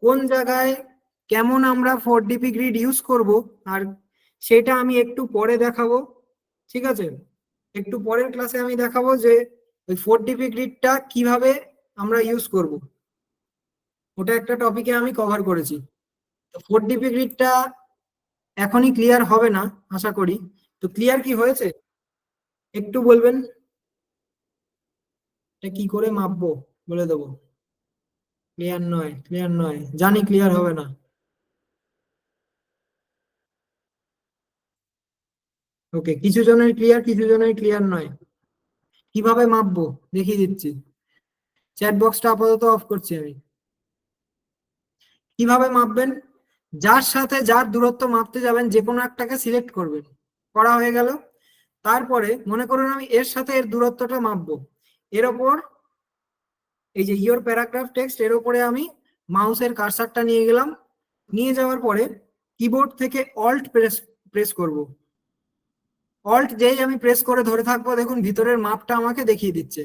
কোন জায়গায় কেমন আমরা 4DP গ্রিড ইউজ করব, আর সেটা আমি একটু পরে দেখাবো। ঠিক আছে, একটু পরের ক্লাসে আমি দেখাবো যে ওই 4DP গ্রিডটা কিভাবে আমরা ইউজ করব, ওটা একটা টপিকে আমি কভার করেছি। তো 4DP গ্রিডটা এখনই ক্লিয়ার হবে না আশা করি। তো ক্লিয়ার কি হয়েছে একটু বলবেন? এটা কি করে মাপবো বলে দেবো। ক্লিয়ার নয়, ক্লিয়ার নয়, জানি ক্লিয়ার হবে না। ওকে, কিছু জনের ক্লিয়ার, কিছু জনের ক্লিয়ার নয়। কিভাবে মাপবো দেখিয়ে দিচ্ছি। চ্যাট বক্সটা আপাতত অফ করছি আমি। কিভাবে মাপবেন, যার সাথে যার দূরত্ব মাপতে যাবেন যে কোনো একটাকে সিলেক্ট করবেন। করা হয়ে গেল। তারপরে মনে করুন আমি এর সাথে এর দূরত্বটা মাপবো। এর ওপর এই যে ইওর প্যারাগ্রাফ টেক্সট, এর উপরে আমি মাউসের কার্সারটা নিয়ে গেলাম। নিয়ে যাওয়ার পরে কিবোর্ড থেকে অল্ট প্রেস প্রেস করব। অল্ট যেই আমি প্রেস করে ধরে থাকবো, দেখুন ভিতরের মাপটা আমাকে দেখিয়ে দিচ্ছে।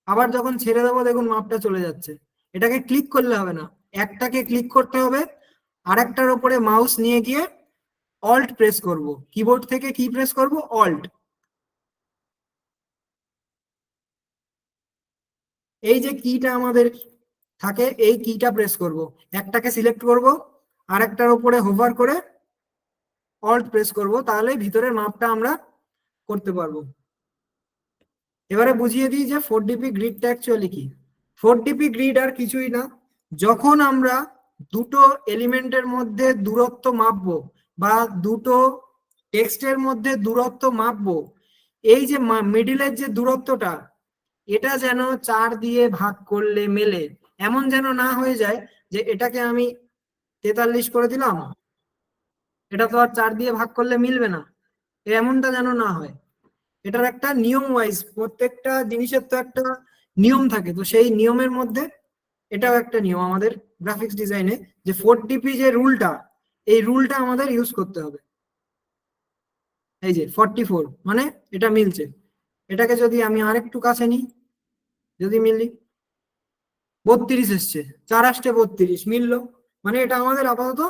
আবার যখন ছেড়ে দেবো দেখুন মাপটা চলে যাচ্ছে। এটাকে ক্লিক করলে হবে না, একটাকে ক্লিক করতে হবে, আরেকটার উপরে মাউস নিয়ে গিয়ে অল্ট প্রেস করব। কিবোর্ড থেকে কি প্রেস করব? অল্ট। এই যে কিটা আমাদের থাকে, এই কিটা প্রেস করব। একটাকে সিলেক্ট করব, আরেকটার উপরে হোভার করে অল্ট প্রেস করব, তাহলে ভিতরের মাপটা আমরা করতে পারবো। এবারে বুঝিয়ে দিই যে 4DP গ্রিডটা অ্যাকচুয়ালি কি। 4DP গ্রিড আর কিছুই না, যখন আমরা দুটো এলিমেন্টের মধ্যে দূরত্ব মাপবো বা দুটো টেক্সটের মধ্যে দূরত্ব মাপবো, এই যে মিডিলের যে দূরত্বটা, এটা যেন 4 দিয়ে ভাগ করলে মেলে। এমন যেন না হয়ে যায় যে এটাকে আমি 43 করে দিলাম, এটা তো আর 4 দিয়ে ভাগ করলে মিলবে না, এমনটা যেন না হয়। এটার একটা নিয়ম ওয়াইজ, প্রত্যেকটা জিনিসের তো একটা নিয়ম থাকে, তো সেই নিয়মের মধ্যে এটাও একটা নিয়ম আমাদের গ্রাফিক্স ডিজাইনে, যে 4DP যে রুলটা, এই রুলটা আমাদের ইউজ করতে হবে। এই যে 44 মানে এটা মিলছে। এটাকে যদি আমি আরেকটু কাছে নিই, যদি মিলি 32 এসছে, 4 8 32 মিললো, মানে এটা আমাদের আপাতত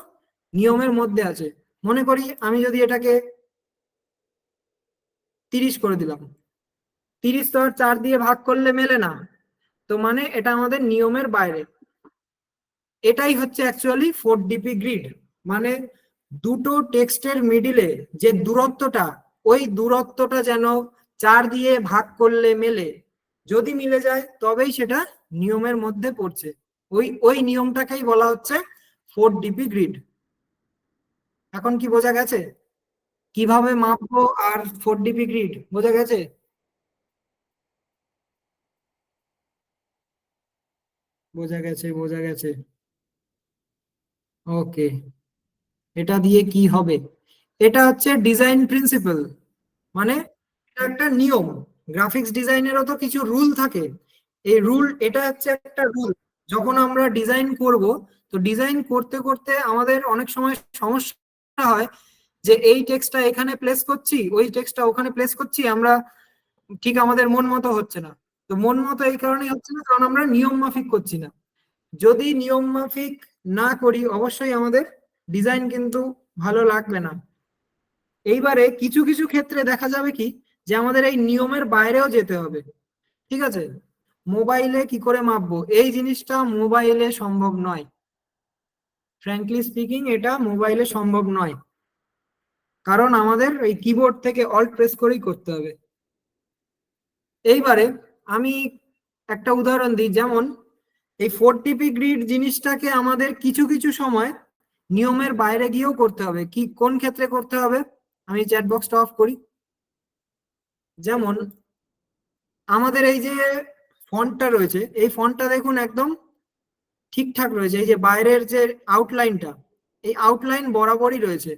নিয়মের মধ্যে আছে। মনে করি আমি যদি এটাকে 30 করে দিলাম, 30 তো আর 4 দিয়ে ভাগ করলে মেলে না, তো মানে এটা আমাদের নিয়মের বাইরে। এটাই হচ্ছে অ্যাকচুয়ালি 4DP গ্রিড, মানে দুটো টেক্সটের মিডিলে যে দূরত্বটা, ওই দূরত্বটা যেন 4 দিয়ে ভাগ করলে মেলে। যদি মিলে যায় তবেই সেটা নিয়মের মধ্যে পড়ছে। ওই ওই নিয়মটাকেই বলা হচ্ছে 4DP গ্রিড। এখন কি বোঝা গেছে কিভাবে মাপবো আর 4DP গ্রিড বোঝা গেছে? বোঝা গেছে, বোঝা গেছে। ওকে, এটা দিয়ে কি হবে? এটা হচ্ছে ডিজাইন প্রিন্সিপাল, মানে এটা একটা নিয়ম। গ্রাফিক্স ডিজাইনেরও তো কিছু রুল থাকে। এই রুল, এটা হচ্ছে একটা রুল। যখন আমরা ডিজাইন করব, তো ডিজাইন করতে করতে আমাদের অনেক সময় সমস্যা হয় যে এই টেক্সটটা এখানে প্লেস করছি, ওই টেক্সটটা ওখানে প্লেস করছি, আমরা ঠিক আমাদের মন মতো হচ্ছে না। তো মন মতো এই কারণেই হচ্ছে না, কারণ আমরা নিয়ম মাফিক করছি না। যদি নিয়ম মাফিক না করি, অবশ্যই আমাদের ডিজাইন কিন্তু ভালো লাগবে না। এইবারে কিছু কিছু ক্ষেত্রে দেখা যাবে কি, যে আমাদের এই নিয়মের বাইরেও যেতে হবে। ঠিক আছে, মোবাইলে কি করে মাপবো এই জিনিসটা মোবাইলে সম্ভব নয়। ফ্র্যাঙ্কলি স্পিকিং, এটা মোবাইলে সম্ভব নয়, কারণ আমাদের এই কিবোর্ড থেকে অল্ট প্রেস করেই করতে হবে। এইবারে আমি একটা উদাহরণ দিই, যেমন এই 4DP গ্রিড জিনিসটাকে আমাদের কিছু কিছু সময় নিয়মের বাইরে গিয়েও করতে হবে। কি কোন ক্ষেত্রে করতে হবে? আমি চ্যাট বক্সটা অফ করি। যেমন আমাদের এই যে ফন্টটা রয়েছে, এই ফন্টটা দেখুন একদম ঠিকঠাক রয়েছে। এই যে বাইরের যে আউটলাইনটা, এই আউটলাইন বরাবরই রয়েছে।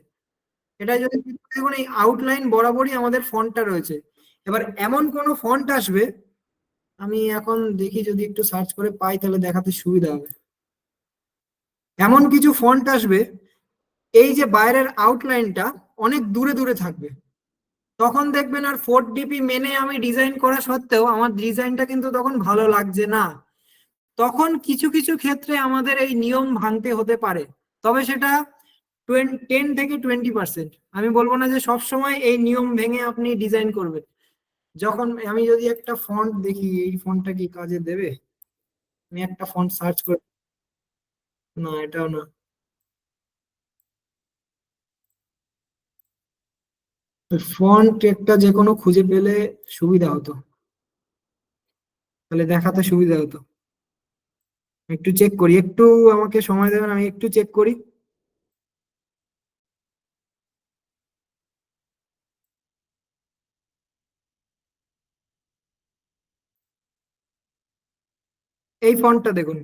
এটা যদি দেখুন, এই আউটলাইন বরাবরই আমাদের ফন্টটা রয়েছে। এবার এমন কোন ফন্ট আসবে, আমি এখন দেখি যদি একটু সার্চ করে পাই তাহলে দেখাতে সুবিধা হবে। এমন কিছু ফন্ট আসবে, এই যে বাইরের আউটলাইনটা অনেক দূরে দূরে থাকবে। তখন দেখবেন আর 4DP মেনে আমি ডিজাইন করা সত্ত্বেও আমার ডিজাইনটা কিন্তু তখন ভালো লাগছে না। তখন কিছু কিছু ক্ষেত্রে আমাদের এই নিয়ম ভাঙতে হতে পারে, তবে সেটা 10 থেকে 20%। আমি বলবো না যে সব সময় এই নিয়ম ভেঙে আপনি ডিজাইন করবেন। যখন আমি যদি একটা ফন্ট দেখি, এই ফন্টটা কি কাজে দেবে? আমি একটা ফন্ট সার্চ করি। না, এটাও না। ফন্ট একটা যে কোনো খুঁজে পেলে সুবিধা হতো, তাহলে দেখাতে সুবিধা হতো। একটু চেক করি, একটু আমাকে সময় দেবেন, আমি একটু চেক করি। এই ফন্টটা দেখুন,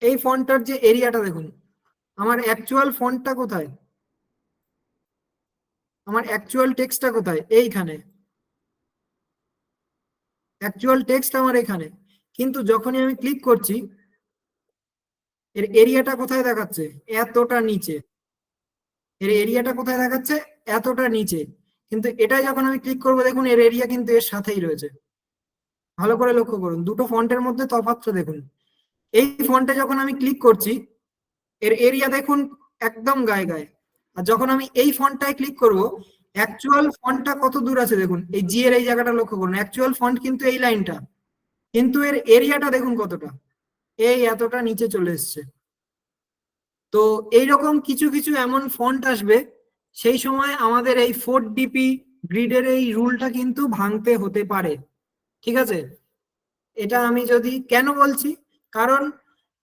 এই ফন্টটার যে এরিয়াটা দেখুন। আমার অ্যাকচুয়াল ফন্টটা কোথায়? আমার অ্যাকচুয়াল টেক্সটটা কোথায়? এইখানে। অ্যাকচুয়াল টেক্সট আমার এখানে। কিন্তু যখনই আমি ক্লিক করছি, এর এরিয়াটা কোথায় দেখাচ্ছে? এতটা নিচে। এর এরিয়াটা কোথায় দেখাচ্ছে? এতটা নিচে। কিন্তু এটা যখন আমি ক্লিক করবো, দেখুন এর এরিয়া কিন্তু এর সাথেই রয়েছে। ভালো করে লক্ষ্য করুন, দুটো ফন্টের মধ্যে তফাৎটা দেখুন। এই ফন্টে যখন আমি ক্লিক করছি, এর এরিয়া দেখুন একদম গায়ে গায়ে। আর যখন আমি এই ফন্টটায় ক্লিক করব, অ্যাকচুয়াল ফন্টটা কত দূর আছে দেখুন। এই জি এর এই জায়গাটা লক্ষ্য করুন, অ্যাকচুয়াল ফন্ট কিন্তু এই লাইনটা, কিন্তু এর এরিয়াটা দেখুন কতটা, এই এতটা নিচে চলে এসছে। তো এইরকম কিছু কিছু এমন ফন্ট আসবে, সেই সময় আমাদের এই 4DP গ্রিডের এই রুলটা কিন্তু ভাঙতে হতে পারে। ঠিক আছে? এটা আমি যদি কেন বলছি, কারণ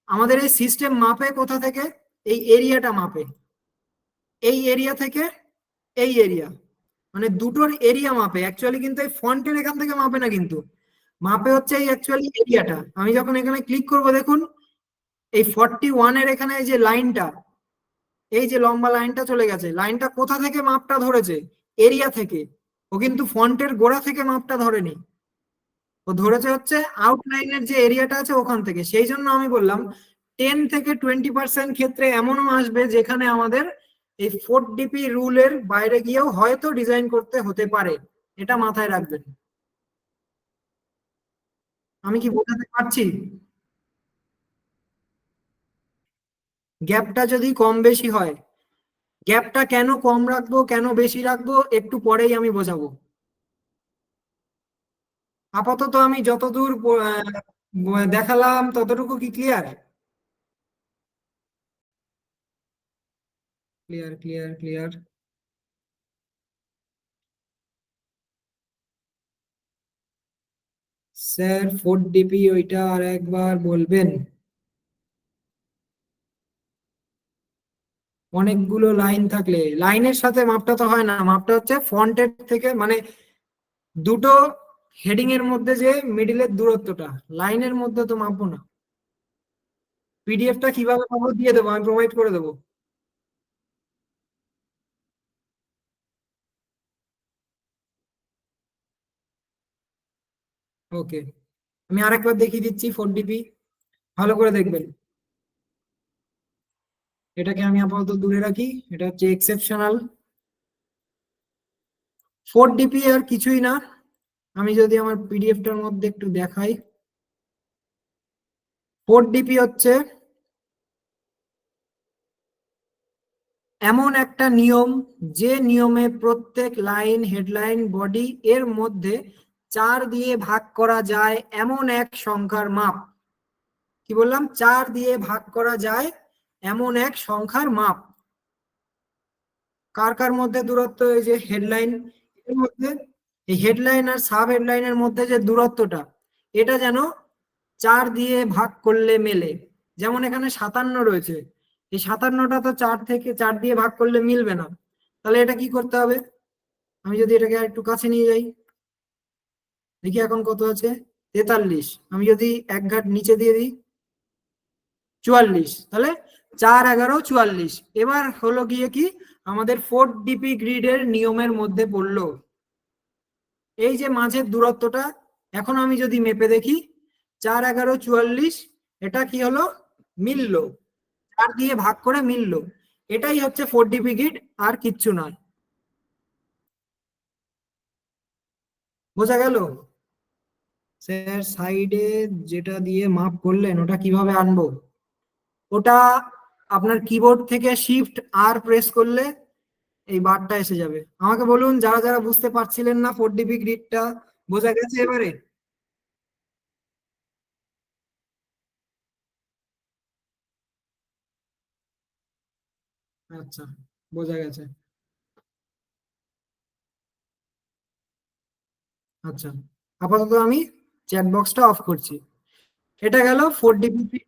আমাদের এই সিস্টেম মাপে কোথা থেকে? এই এরিয়াটা মাপে, এই এরিয়া থেকে এই এরিয়া, মানে দুটোর এরিয়া মাপে অ্যাকচুয়ালি, কিন্তু এই ফন্টের এখান থেকে মাপে না, কিন্তু মাপে হচ্ছে এই অ্যাকচুয়ালি এরিয়াটা। আমি যখন এখানে ক্লিক করব, দেখুন এই 41 এর এখানে এই যে লাইনটা, এই যে লম্বা লাইনটা চলে গেছে, লাইনটা কোথা থেকে মাপটা ধরেছে? এরিয়া থেকে। ও কিন্তু ফন্টের গোড়া থেকে মাপটা ধরেনি, ও ধরেছে হচ্ছে আউটলাইনের যে এরিয়াটা আছে ওখান থেকে। সেই জন্য আমি বললাম 10 থেকে 20% ক্ষেত্রে এমনও আসবে যেখানে আমাদের এই 4DP রুলের বাইরে গিয়েও হয়তো ডিজাইন করতে হতে পারে। এটা মাথায় রাখবেন। আমি কি বোঝাতে পারছি? গ্যাপটা যদি কম বেশি হয়, গ্যাপটা কেন কম রাখবো কেন বেশি রাখবো একটু পরেই আমি বোঝাবো। আপাতত আমি যতদূর দেখালাম ততটুকু কি clear? Clear, clear, clear. Sir 4DP ওইটা আর একবার বলবেন? অনেকগুলো লাইন থাকলে লাইনের সাথে মাপটা তো হয় না, মাপটা হচ্ছে ফন্টের থেকে, মানে দুটো হেডিং এর মধ্যে যে মিডিলের দূরত্বটা, লাইনের মধ্যে তো মাপবো না। পিডিএফটা কিভাবে পাবো? দিয়ে দেবো, আমি প্রোভাইড করে দেবো। ওকে, আমি আরেকবার দেখিয়ে দিচ্ছি 4DP, ভালো করে দেখবেন। এটাকে আমি আপাতত দূরে রাখি, এটা হচ্ছে এক্সেপশনাল। 4DP আর কিছুই না। আমি যদি আমার পিডিএফটার মধ্যে একটু দেখাই, 4DP হচ্ছে এমন একটা নিয়ম, যে নিয়মে প্রত্যেক লাইন, হেডলাইন, বডি এর মধ্যে 4 দিয়ে ভাগ করা যায় এমন এক সংখ্যার মাপ। কি বললাম? 4 দিয়ে ভাগ করা যায় এমন এক সংখ্যার মাপ। কার কার মধ্যে দূরত্ব? এই যে হেডলাইন এর মধ্যে, এই হেডলাইন আর সাব হেডলাইনের মধ্যে যে দূরত্বটা, এটা যেন 4 দিয়ে ভাগ করলে মেলে। যেমন এখানে 57 রয়েছে, এই 57টা তো 4 দিয়ে ভাগ করলে মিলবে না। তাহলে এটা কি করতে হবে? আমি যদি এটাকে একটু কাছে নিয়ে যাই, দেখি এখন কত আছে। 43। আমি যদি এক ঘাট নিচে দিয়ে দিই, 44। তাহলে 4, 11, 44। এবার হলো গিয়ে কি, আমাদের 4DP গ্রিডের নিয়মের মধ্যে পড়লো এই যে মাঝের দূরত্বটা। এখন আমি যদি মেপে দেখি, 4, 11, 44, এটা কি হলো? মিললো, 4 দিয়ে ভাগ করে মিললো। এটাই হচ্ছে 4DP গ্রিড, আর কিচ্ছু নয়। বোঝা গেল? স্যার সাইডে যেটা দিয়ে মাপ করলেন ওটা কিভাবে আনবো? ওটা আপনার কিবোর্ড থেকে শিফট আর প্রেস করলে এই বারটা এসে যাবে। আমাকে বলুন, যারা যারা বুঝতে পারছিলেন না 4 ডিবি গ্রিডটা বোঝা গেছে এবারে? আচ্ছা, বোঝা গেছে। আচ্ছা, আপাতত আমি চ্যাট বক্সটা অফ করছি। এটা গেল 4 ডিবি।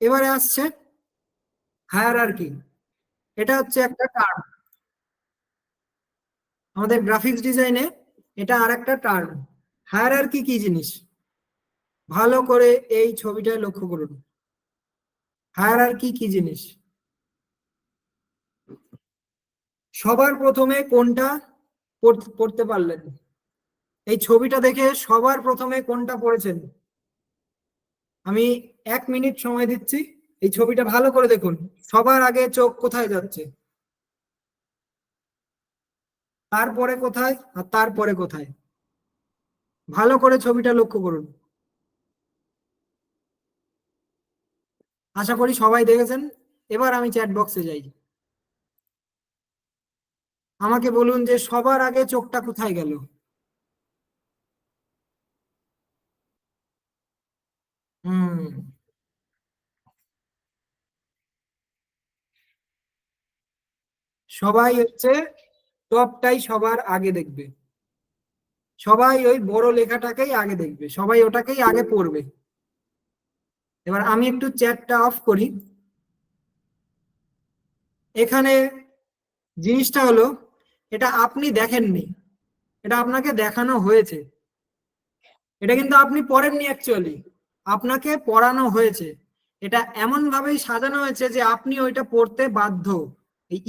এবারে আসছে হায়ারার্কি। এটা হচ্ছে একটা টার্ম আমাদের গ্রাফিক্স ডিজাইনে, এটা আর একটা টার্ম। হায়ারার্কি কি জিনিস ভালো করে এই ছবিটায় লক্ষ্য করুন। হায়ারার্কি কি জিনিস? সবার প্রথমে কোনটা পড়তে পারলেন? এই ছবিটা দেখে সবার প্রথমে কোনটা পড়েছেন? আমি 1 মিনিট সময় দিচ্ছি, এই ছবিটা ভালো করে দেখুন। সবার আগে চোখ কোথায় যাচ্ছে, তারপরে কোথায়, আর তারপরে কোথায়? ভালো করে ছবিটা লক্ষ্য করুন। আশা করি সবাই দেখেছেন। এবার আমি চ্যাট বক্সে যাই। আমাকে বলুন যে সবার আগে চোখটা কোথায় গেল? হুম, সবাই হচ্ছে টপটাই সবার আগে দেখবে। সবাই ওই বড় লেখাটাকেই আগে দেখবে, সবাই ওটাকেই আগে পড়বে। এবার আমি একটু চ্যাটটা অফ করি। এখানে জিনিসটা হলো, এটা আপনি দেখেননি, এটা আপনাকে দেখানো হয়েছে। এটা কিন্তু আপনি পড়েননি অ্যাকচুয়ালি, আপনাকে পড়ানো হয়েছে। এটা এমন ভাবেই সাজানো হয়েছে যে আপনি ওইটা পড়তে বাধ্য।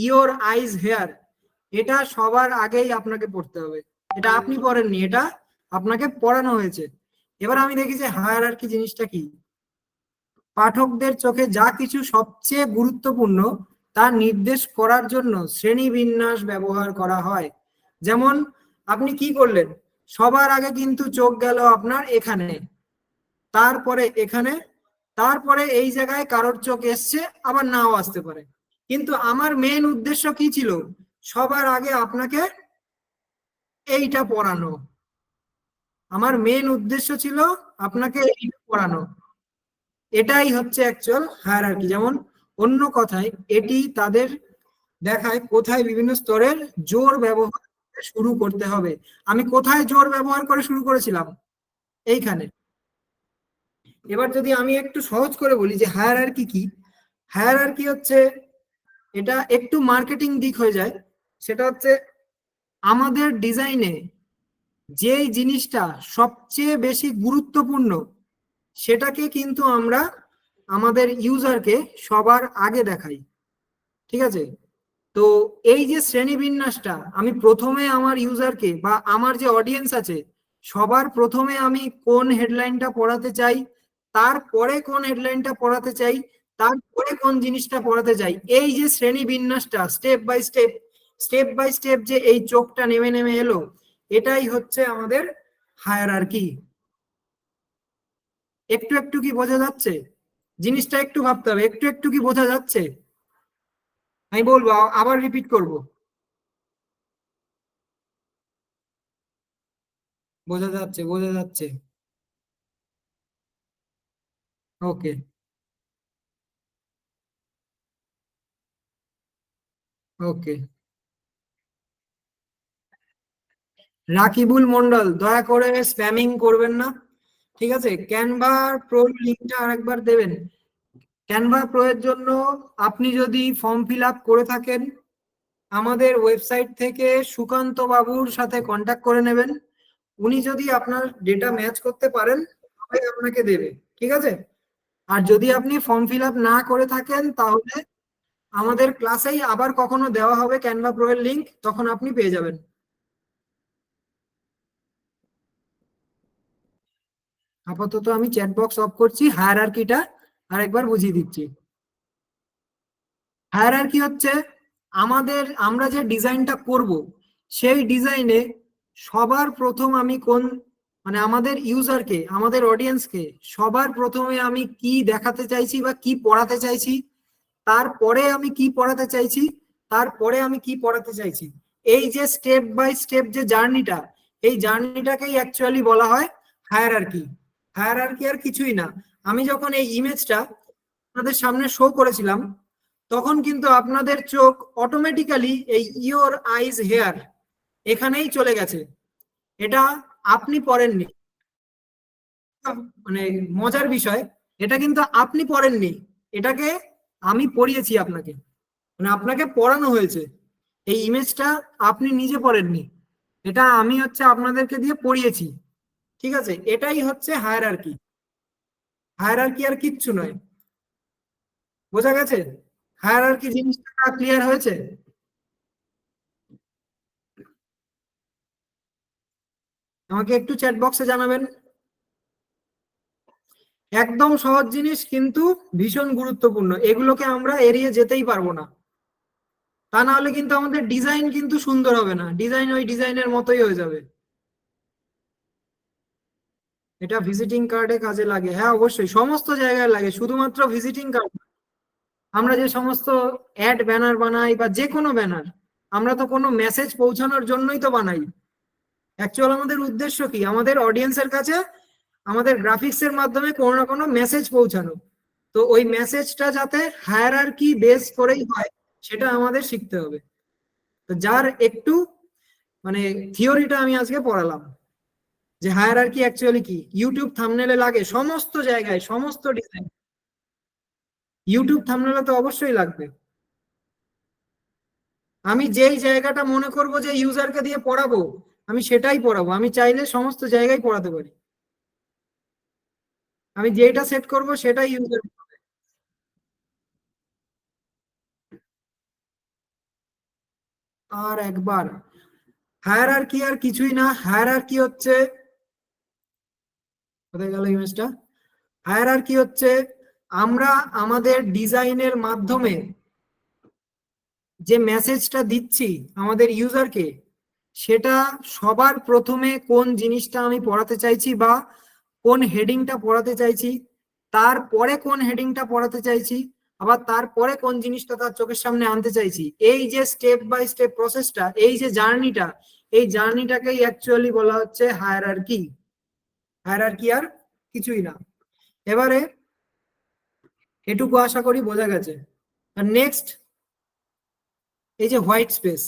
ইওর আইজ হেয়ার, এটা সবার আগেই আপনাকে পড়তে হবে। এটা আপনি পড়েননি, এটা আপনাকে পড়ানো হয়েছে। এবার আমি দেখি যে হায়ারার্কি জিনিসটা কি। পাঠকদের চোখে যা কিছু সবচেয়ে গুরুত্বপূর্ণ তা নির্দেশ করার জন্য শ্রেণীবিন্যাস ব্যবহার করা হয়। যেমন আপনি কি করলেন, সবার আগে কিন্তু চোখ গেল আপনার এখানে, তারপরে এখানে, তারপরে এই জায়গায় কারোর চোখ এসছে, আবার নাও আসতে পারে। কিন্তু আমার মেন উদ্দেশ্য কি ছিল? সবার আগে আপনাকে এইটা পড়ানো। আমার মেন উদ্দেশ্য ছিল আপনাকে এইটা পড়ানো। এটাই হচ্ছে অ্যাকচুয়াল হায়ারার্কি। যেমন অন্য কথায় এটি তাদের দেখায় কোথায় বিভিন্ন স্তরের জোর ব্যবহার শুরু করতে হবে। আমি কোথায় জোর ব্যবহার করে শুরু করেছিলাম? এইখানে। এবার যদি আমি একটু সহজ করে বলি যে হায়ারার্কি কি, হায়ারার্কি হচ্ছে, এটা একটু মার্কেটিং দিক হয়ে যায়। সেটা হচ্ছে আমাদের ডিজাইনে যেই জিনিসটা সবচেয়ে বেশি গুরুত্বপূর্ণ সেটাকে কিন্তু আমরা আমাদের ইউজারকে সবার আগে দেখাই। ঠিক আছে? তো এই যে শ্রেণীবিন্যাসটা, আমি প্রথমে আমার ইউজারকে বা আমার যে অডিয়েন্স আছে সবার প্রথমে আমি কোন হেডলাইনটা পড়াতে চাই, তারপরে কোন হেডলাইনটা পড়াতে চাই, তারপরে কোন জিনিসটা পড়াতে চাই, এই যে শ্রেণীবিন্যাসটা স্টেপ বাই স্টেপ যে এই চোখটা নেমে নেমে এলো, এটাই হচ্ছে আমাদের হায়ারার্কি। একটু একটু কি বোঝা যাচ্ছে? জিনিসটা একটু ভাবতে হবে, একটু একটু কি বোঝা যাচ্ছে? আমি বলবো, আবার রিপিট করব। বোঝা যাচ্ছে, বোঝা যাচ্ছে। ওকে। ওকে। রাকিবুল মন্ডল, দয়া করে স্প্যামিং করবেন না। ঠিক আছে, ক্যানভা প্রো লিঙ্কটা আরেকবার দেবেন। ক্যানভা প্রো এর জন্য আপনি যদি ফর্ম ফিল আপ করে থাকেন, আমাদের ওয়েবসাইট থেকে সুকান্ত বাবুর সাথে কন্ট্যাক্ট করে নেবেন। উনি যদি আপনার ডেটা ম্যাচ করতে পারেন তবে আপনাকে দেবে। ঠিক আছে? আর যদি আপনি ফর্ম ফিল আপ না করে থাকেন তাহলে আমাদের ক্লাসেই আবার কখনো দেওয়া হবে ক্যানভা প্রো এর লিঙ্ক, তখন আপনি পেয়ে যাবেন। আপাতত আমি চ্যাট বক্স অফ করছি, হায়ারার্কিটা আরেকবার বুঝিয়ে দিচ্ছি। হায়ারার্কি হচ্ছে আমরা যে ডিজাইনটা করব সেই ডিজাইনে সবার প্রথম আমি কোন মানে আমাদের ইউজারকে, আমাদের অডিয়েন্সকে সবার প্রথমে আমি কি দেখাতে চাইছি বা কি পড়াতে চাইছি, তারপরে আমি কি পড়াতে চাইছি, তারপরে আমি কি পড়াতে চাইছি, এই যে স্টেপ বাই স্টেপ যে জার্নিটা, এই জার্নিটাকেই অ্যাকচুয়ালি বলা হয় হায়ারার্কি। হায়ারার্কি আর কিছুই না। আমি যখন এই ইমেজটা আপনাদের সামনে শো করেছিলাম, তখন কিন্তু আপনাদের চোখ অটোমেটিক্যালি এই ইওর আইজ হেয়ার এখানেই চলে গেছে। এটা আপনি পড়েননি, মানে মজার বিষয়, এটা কিন্তু আপনি পড়েননি, এটাকে আমি পড়িয়েছি আপনাকে, মানে আপনাকে পড়ানো হয়েছে। এই ইমেজটা আপনি নিজে পড়েননি, এটা আমি হচ্ছে আপনাদেরকে দিয়ে পড়িয়েছি। ঠিক আছে, এটাই হচ্ছে হায়ারার্কি। হায়ারার্কি আর কিচ্ছু নয়। বোঝা গেছে? হায়ারার্কি জিনিসটা ক্লিয়ার হয়েছে? আমাকে একটু চ্যাট বক্সে জানাবেন। একদম সহজ জিনিস কিন্তু ভীষণ গুরুত্বপূর্ণ, এগুলোকে আমরা এড়িয়ে যেতেই পারবো না। তা না হলে কিন্তু আমাদের ডিজাইন কিন্তু সুন্দর হবে না, ডিজাইন ওই ডিজাইনের মতোই হয়ে যাবে। এটা ভিজিটিং কার্ডে কাজে লাগে? হ্যাঁ অবশ্যই, সমস্ত জায়গায় লাগে, শুধুমাত্র ভিজিটিং কার্ড। আমরা যে সমস্ত অ্যাড ব্যানার বানাই বা যে কোনো ব্যানার, আমরা তো কোনো মেসেজ পৌঁছানোর জন্যই তো বানাই। অ্যাকচুয়াল আমাদের উদ্দেশ্য কি? আমাদের অডিয়েন্সের কাছে আমাদের গ্রাফিক্স এর মাধ্যমে কোনো না কোনো মেসেজ পৌঁছানো। তো ওই মেসেজটা যাতে হায়ারার্কি বেস করেই হয়, সেটা আমাদের শিখতে হবে। তো যার একটু মানে থিওরিটা আমি আজকে পড়ালাম, যে হায়ারার্কি অ্যাকচুয়ালি কি। ইউটিউব থাম্বনেলে লাগে, সমস্ত জায়গায়, সমস্ত ডিজাইন ইউটিউব থাম্বনেলে তো অবশ্যই লাগবে। আমি যেই জায়গাটা মনে করব যে ইউজারকে দিয়ে পড়াবো, আমি সেটাই পড়াবো। আমি চাইলে সমস্ত জায়গায় পড়াতে পারি, আমি যেটা সেট করব সেটাই ইউজার। আর একবার, হায়ারার্কি আর কিছুই না। হায়ারার্কি হচ্ছে, কোথায় গেল ইমেজটা? হায়ারার্কি হচ্ছে আমরা আমাদের ডিজাইনের মাধ্যমে যে মেসেজটা দিচ্ছি আমাদের ইউজারকে, সেটা সবার প্রথমে কোন জিনিসটা আমি পড়াতে চাইছি বা কোন হেডিংটা পড়াতে চাইছি, তারপরে কোন হেডিংটা পড়াতে চাইছি, আবার তারপরে কোন জিনিসটা তার চোখের সামনে আনতে চাইছি, এই যে স্টেপ বাই স্টেপ প্রসেসটা, এই যে জার্নিটা, এই জার্নিটাকেই অ্যাকচুয়ালি বলা হচ্ছে হায়ারার্কি। হায়ারার্কি আর কিছুই না। এবারে এটুকু আশা করি বোঝা গেছে। আর নেক্সট, এই যে হোয়াইট স্পেস।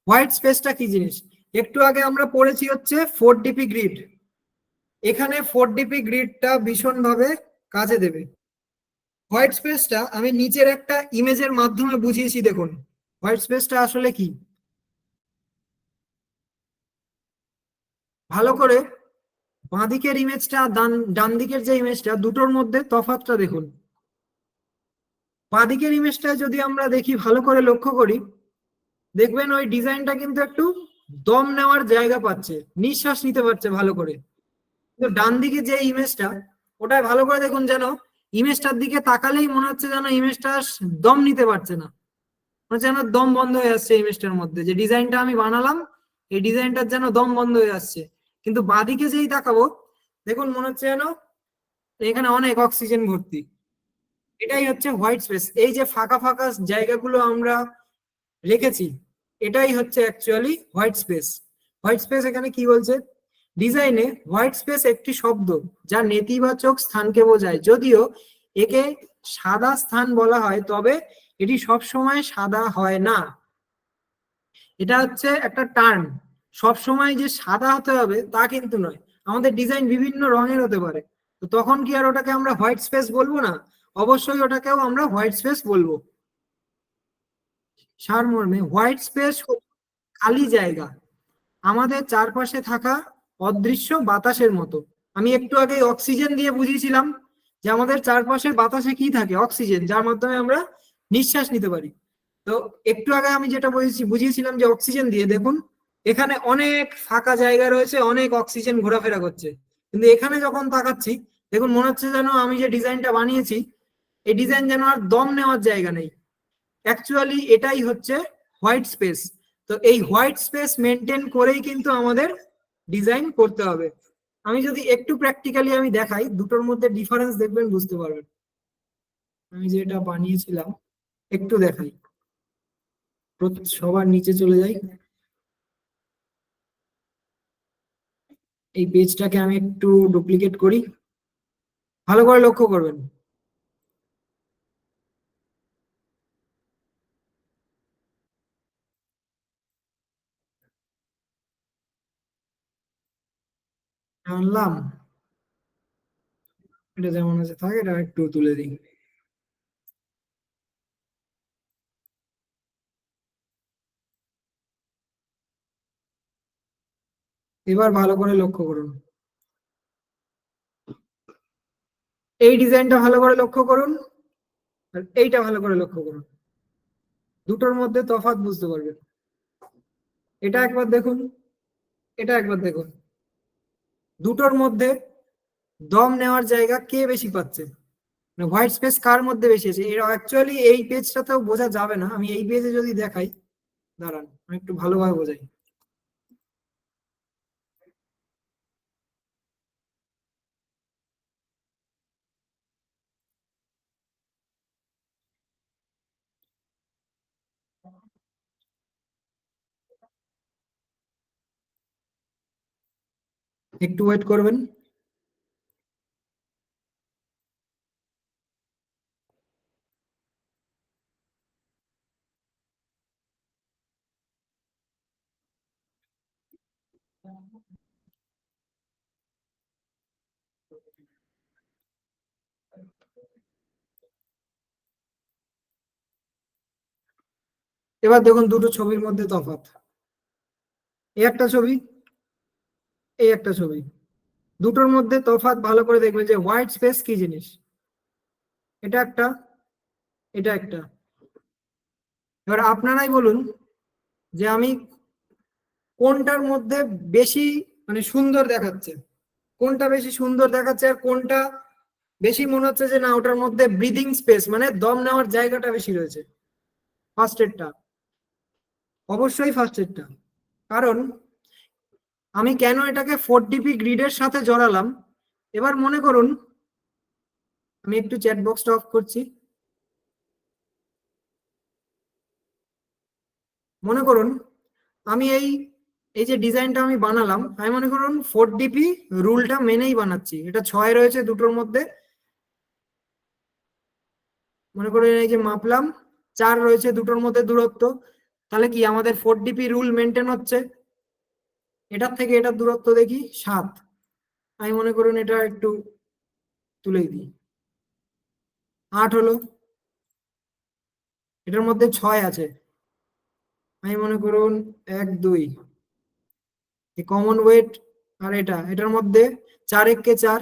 হোয়াইট স্পেসটা কি জিনিস? একটু আগে আমরা পড়েছি হচ্ছে 4DP গ্রিড। এখানে 4DP গ্রিডটা ভীষণভাবে কাজে দেবে। হোয়াইট স্পেসটা আমি নিচের একটা ইমেজের মাধ্যমে বুঝিয়েছি, দেখুন হোয়াইট স্পেসটা আসলে কি। ভালো করে বাঁ দিকের ইমেজটা, ডান দিকের যে ইমেজটা, দুটোর মধ্যে তফাৎটা দেখুন। বাঁ দিকের ইমেজটা যদি আমরা দেখি, ভালো করে লক্ষ্য করি, দেখবেন ওই ডিজাইনটা কিন্তু একটু দম নেওয়ার জায়গা পাচ্ছে, নিঃশ্বাস নিতে পারছে ভালো করে। কিন্তু ডান দিকে যে ইমেজটা, ওটা ভালো করে দেখুন, যেন ইমেজটার দিকে তাকালেই মনে হচ্ছে যেন ইমেজটা দম নিতে পারছে না, মনে হচ্ছে যেন দম বন্ধ হয়ে আসছে ইমেজটার মধ্যে। যে ডিজাইনটা আমি বানালাম, এই ডিজাইনটার যেন দম বন্ধ হয়ে আসছে। কিন্তু বাঁদিকে যেই তাকাবো, দেখুন মনে হচ্ছে যেন এখানে অনেক অক্সিজেন ভর্তি। এটাই হচ্ছে হোয়াইট স্পেস। এই যে ফাঁকা ফাঁকা জায়গাগুলো আমরা রেখেছি, এটাই হচ্ছে actually white space. White space এখানে কি বলছে? ডিজাইনে হোয়াইট স্পেস একটি শব্দ যা নেতিবাচক স্থানকে বোঝায়। যদিও একে সাদা স্থান বলা হয়, তবে এটি সব সময় সাদা হয় না। এটা হচ্ছে একটা টার্ম, সব সময় যে সাদা হতে হবে তা কিন্তু নয়। আমাদের ডিজাইন বিভিন্ন রঙের হতে পারে, তো তখন কি আর ওটাকে আমরা হোয়াইট স্পেস বলবো না? অবশ্যই ওটাকেও আমরা হোয়াইট স্পেস বলবো। সারমর্মে হোয়াইট স্পেস খালি জায়গা, আমাদের চারপাশে থাকা অদৃশ্য বাতাসের মতো। আমি একটু আগে অক্সিজেন দিয়ে বুঝিয়েছিলাম যে আমাদের চারপাশের বাতাসে কি থাকে? অক্সিজেন, যার মাধ্যমে আমরা নিঃশ্বাস নিতে পারি। তো একটু আগে আমি যেটা বুঝিয়েছিলাম যে অক্সিজেন দিয়ে, দেখুন এখানে অনেক ফাঁকা জায়গা রয়েছে, অনেক অক্সিজেন ঘোরাফেরা করছে। কিন্তু এখানে যখন তাকাচ্ছি, দেখুন মনে হচ্ছে যেন আমি যে ডিজাইনটা বানিয়েছি, এই ডিজাইন যেন আর দম নেওয়ার জায়গা নেই। অ্যাকচুয়ালি এটাই হচ্ছে হোয়াইট স্পেস। তো এই হোয়াইট স্পেস মেনটেন করেই কিন্তু আমাদের ডিজাইন করতে হবে। আমি যদি একটু প্র্যাকটিক্যালি আমি দেখাই, দুটোর মধ্যে ডিফারেন্স দেখবেন, বুঝতে পারবেন। আমি যেটা বানিয়েছিলাম একটু দেখাই, সবার নিচে চলে যাই, এই পেজটাকে আমি একটু ডুপ্লিকেট করি, ভালো করে লক্ষ্য করবেন। আনলাম, এটা যেমন আছে থাকে, এটা একটু তুলে দিই। এবার ভালো করে লক্ষ্য করুন, এই ডিজাইনটা ভালো করে লক্ষ্য করুন, আর এইটা ভালো করে লক্ষ্য করুন, দুটোর মধ্যে তফাৎ বুঝতে পারবেন। এটা একবার দেখুন, এটা একবার দেখুন, দুটোর মধ্যে দম নেওয়ার জায়গা কে বেশি পাচ্ছে, হোয়াইট স্পেস কার মধ্যে বেশি আছে। এর অ্যাকচুয়ালি এই পেজটাতেও বোঝা যাবে না, আমি এই পেজে যদি দেখাই, দাঁড়ান আমি একটু ভালোভাবে বোঝাই। একটু ওয়েট করবেন। এবার দেখুন দুটো ছবির মধ্যে তফাৎ, এই একটা ছবি, এই একটা ছবি, দুটোর মধ্যে তফাৎ ভালো করে দেখবেন যে হোয়াইট স্পেস কি জিনিস। এটা একটা, এটা একটা। এবার আপনারাই বলুন যে আমি কোনটার মধ্যে বেশি মানে সুন্দর দেখাচ্ছে, কোনটা বেশি সুন্দর দেখাচ্ছে, আর কোনটা বেশি মনে হচ্ছে যে না ওটার মধ্যে ব্রিদিং স্পেস মানে দম নেওয়ার জায়গাটা বেশি রয়েছে। ফার্স্ট এডটা, অবশ্যই ফার্স্ট এডটা। কারণ আমি কেন এটাকে 4DP গ্রিডের সাথে জড়ালাম, এবার মনে করুন, আমি একটু চ্যাট বক্সটা অফ করছি। মনে করুন আমি এই এই যে ডিজাইনটা আমি বানালাম, আমি মনে করুন 4DP রুলটা মেনেই বানাচ্ছি, এটা 6 রয়েছে দুটোর মধ্যে, মনে করুন এই যে মাপলাম 4 রয়েছে দুটোর মধ্যে দূরত্ব, তাহলে কি আমাদের 4DP রুল মেনটেন হচ্ছে। এটার থেকে এটার দূরত্ব দেখি 7, আমি মনে করুন এটা একটু তুলে দিই, 8 হলো, এটার মধ্যে 6 আছে, আমি মনে করুন 1 2, কমন ওয়েট, আর এটার মধ্যে 4 1 4,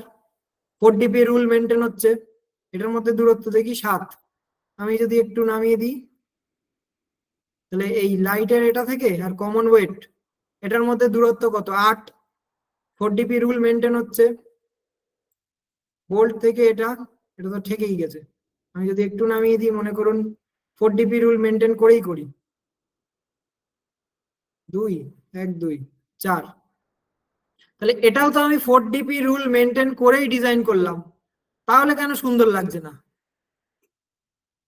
4DP রুল মেনটেন হচ্ছে, এটার মধ্যে দূরত্ব দেখি 7, আমি যদি একটু নামিয়ে দিই, তাহলে এই লাইটের এটা থেকে আর কমন ওয়েট এটার মধ্যে দূরত্ব কত, 8, 4DP রুল মেনটেন হচ্ছে, বোল্ট থেকে এটা, এটা তো ঠেকেই গেছে, আমি যদি একটু নামিয়ে দিই, মনে করুন 4DP রুল মেনটেন করেই করি, 2 1 2 4, তাহলে এটাও তো আমি 4DP রুল মেনটেন করেই ডিজাইন করলাম, তাহলে কেন সুন্দর লাগছে না,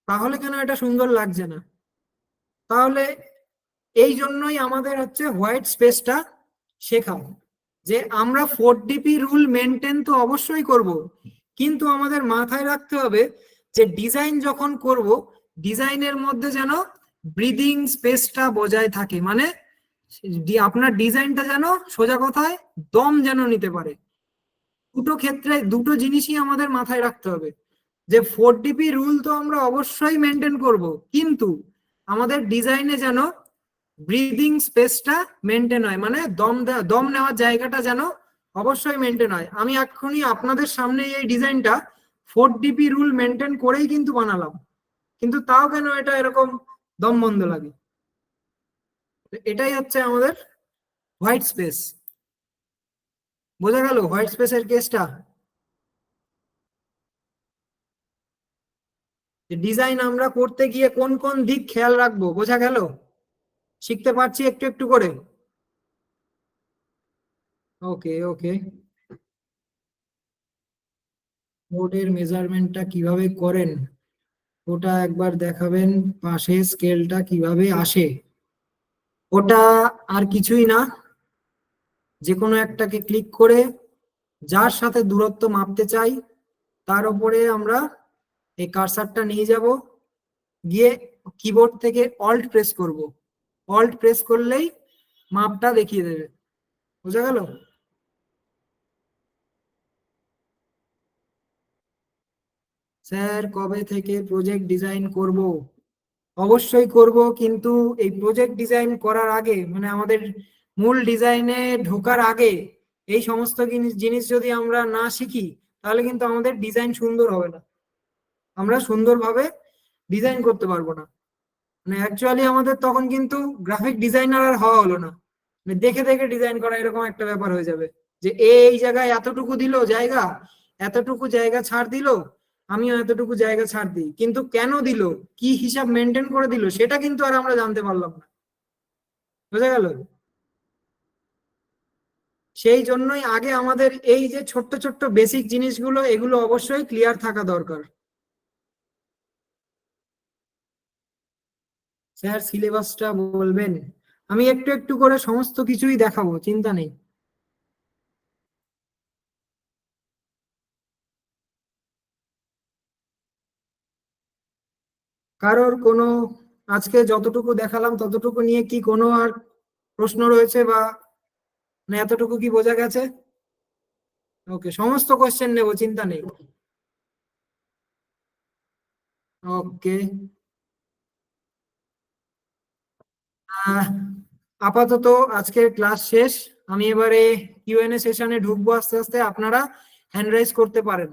তাহলে কেন এটা সুন্দর লাগছে না? তাহলে এই জন্যই আমাদের হচ্ছে হোয়াইট স্পেসটা শেখা, যে আমরা 4DP রুল মেনটেন তো অবশ্যই করব, কিন্তু আমাদের মাথায় রাখতে হবে যে ডিজাইন যখন করব, ডিজাইনের মধ্যে যেন ব্রিদিং স্পেসটা বজায় থাকে, মানে আপনার ডিজাইনটা যেন সোজা কথায় দম যেন নিতে পারে। দুটো ক্ষেত্রে দুটো জিনিসই আমাদের মাথায় রাখতে হবে, যে 4DP রুল তো আমরা অবশ্যই মেনটেন করব, কিন্তু আমাদের ডিজাইনে যেন ব্রিদিং স্পেসটা মেনটেন হয়, মানে দম নেওয়ার জায়গাটা যেন অবশ্যই মেনটেন হয়। আমি এক্ষুনি আপনাদের সামনে এই ডিজাইনটা 4DP রুল মেনটেন করেই কিন্তু বানালাম, কিন্তু তাও কেন এটা এরকম দম বন্ধ লাগে। এটাই হচ্ছে আমাদের হোয়াইট স্পেস। বোঝা গেল হোয়াইট স্পেসের কেসটা, যে ডিজাইন আমরা করতে গিয়ে কোন কোন দিক খেয়াল রাখবো, বোঝা গেল। শিখতে পারছি একটু একটু করে। ওকে ওকে। বোর্ডের মেজারমেন্টটা কিভাবে করেন ওটা একবার দেখাবেন, পাশে স্কেলটা কিভাবে আসে? ওটা আর কিছুই না, যে কোনো একটাকে ক্লিক করে যার সাথে দূরত্ব মাপতে চাই তার উপরে আমরা এই কার্সারটা নিয়ে যাব, গিয়ে কিবোর্ড থেকে অল্ট প্রেস করব। অল্ট প্রেস করলেই মাপটা দেখিয়ে দেবে। বুঝা গেল? স্যার কবে থেকে প্রজেক্ট ডিজাইন করব? অবশ্যই করব, কিন্তু এই প্রজেক্ট ডিজাইন করার আগে মানে আমাদের মূল ডিজাইনে ঢোকার আগে এই সমস্ত জিনিস জিনিস যদি আমরা না শিখি তাহলে কিন্তু আমাদের ডিজাইন সুন্দর হবে না, আমরা সুন্দরভাবে ডিজাইন করতে পারবো না। মানে অ্যাকচুয়ালি আমাদের তখন কিন্তু গ্রাফিক ডিজাইনার আর হওয়া হলো না, মানে দেখে দেখে ডিজাইন করা এরকম একটা ব্যাপার হয়ে যাবে, যে এই জায়গায় এতটুকু দিল জায়গা, এতটুকু জায়গা ছাড় দিল, আমিও এতটুকু জায়গা ছাড় দিই, কিন্তু কেন দিল, কি হিসাব মেনটেন করে দিল সেটা কিন্তু আর আমরা জানতে পারলাম না। বুঝা গেল? সেই জন্যই আগে আমাদের এই যে ছোট্ট ছোট্ট বেসিক জিনিসগুলো এগুলো অবশ্যই ক্লিয়ার থাকা দরকার। স্যার সিলেবাসটা বলবেন? আমি একটু একটু করে সমস্ত কিছুই দেখাবো, চিন্তা নেই। কারোর কোনো, আজকে যতটুকু দেখালাম ততটুকু নিয়ে কি কোনো আর প্রশ্ন রয়েছে, বা মানে এতটুকু কি বোঝা গেছে? ওকে, সমস্ত কোশ্চেন নেবো, চিন্তা নেই। ওকে। আহ আপাতত আজকের ক্লাস শেষ, আমি এবারে কিউএনএ সেশনে ঢুকবো আস্তে আস্তে, আপনারা হ্যান্ড রাইজ করতে পারেন।